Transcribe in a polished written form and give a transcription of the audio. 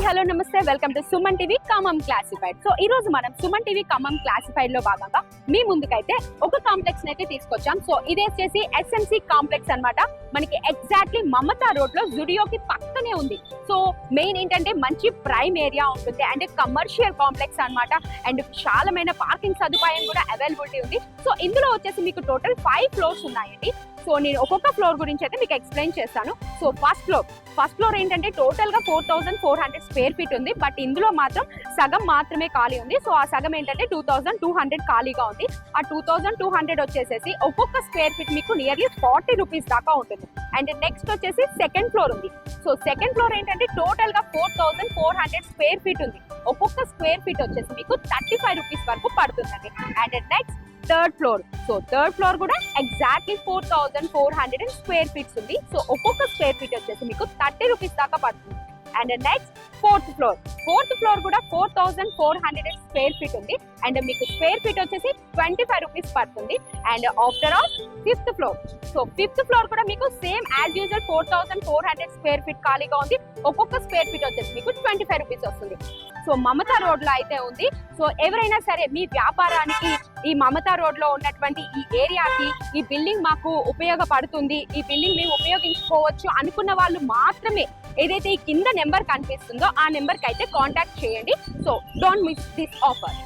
Hello నమస్తే, welcome to Suman TV Khammam classified. So ఈ రోజు మనం సుమన్ టీవీ ఖమ్మం క్లాసిఫైడ్ లో భాగంగా మీ ముందుకైతే ఒక కాంప్లెక్స్ అయితే తీసుకొచ్చాం. సో ఇది వచ్చేసి ఎస్ఎంసి కాంప్లెక్స్ అన్నమాట. మనకి ఎగ్జాక్ట్లీ మమతా రోడ్ లో జుడియోకి పక్కనే ఉంది. సో మెయిన్ ఏంటంటే మంచి ప్రైమ్ ఏరియా ఉంటుంది అండ్ కమర్షియల్ కాంప్లెక్స్ అన్నమాట. అండ్ చాలామైన పార్కింగ్ సదుపాయం కూడా అవైలబిలిటీ ఉంది. సో ఇందులో వచ్చేసి మీకు టోటల్ 5 ఫ్లోర్స్ ఉన్నాయండి. సో నేను ఒక్కొక్క ఫ్లోర్ గురించి అయితే మీకు ఎక్స్ప్లెయిన్ చేస్తాను. సో ఫస్ట్ ఫ్లోర్ ఏంటంటే టోటల్ గా 4400 స్క్వేర్ ఫీట్ ఉంది. బట్ ఇందులో మాత్రం సగం మాత్రమే ఖాళీ ఉంది. సో ఆ సగం ఏంటంటే 2200 ఖాళీగా ఉంది. ఆ 2200 వచ్చేసేసి ఒక్కొక్క స్క్వేర్ ఫీట్ మీకు నియర్లీ 40 రూపీస్ దాకా ఉంటుంది. అండ్ నెక్స్ట్ వచ్చేసి సెకండ్ ఫ్లోర్ ఉంది. సో సెకండ్ ఫ్లోర్ ఏంటంటే టోటల్ గా 4400 స్క్వేర్ ఫీట్ ఉంది. ఒక్కొక్క స్క్వేర్ ఫీట్ వచ్చేసి మీకు 35 రూపీస్ వరకు పడుతుందండి. And next third floor. So third floor కూడా ఎగ్జాక్ట్లీ 4400 స్క్వేర్ ఫీట్స్ ఉంది. సో ఒక్కొక్క స్క్వేర్ ఫీట్ వచ్చేసి మీకు 30 రూపీస్ దాకా పడుతుంది. అండ్ నెక్స్ట్ ఫోర్త్ ఫ్లోర్ కూడా 4400 స్క్వేర్ ఫీట్ ఉంది. అండ్ మీకు స్క్వేర్ ఫీట్ వచ్చేసి 25 రూపీస్ పడుతుంది. And after all fifth floor. So fifth floor కూడా మీకు same as usual 4400 square feet ఖాళీగా ఉంది. ఒక్కొక్క స్క్వేర్ ఫీట్ వచ్చేసి మీకు 25 రూపీస్ వస్తుంది. సో మమతా రోడ్ లో అయితే ఉంది. సో ఎవరైనా సరే మీ వ్యాపారానికి ఈ మమతా రోడ్ లో ఉన్నటువంటి ఈ ఏరియాకి ఈ బిల్డింగ్ మాకు ఉపయోగపడుతుంది, ఈ బిల్డింగ్ మేము ఉపయోగించుకోవచ్చు అనుకున్న వాళ్ళు మాత్రమే ఏదైతే ఈ కింద నెంబర్ కనిపిస్తుందో ఆ నెంబర్కి అయితే కాంటాక్ట్ చేయండి. So don't miss this offer.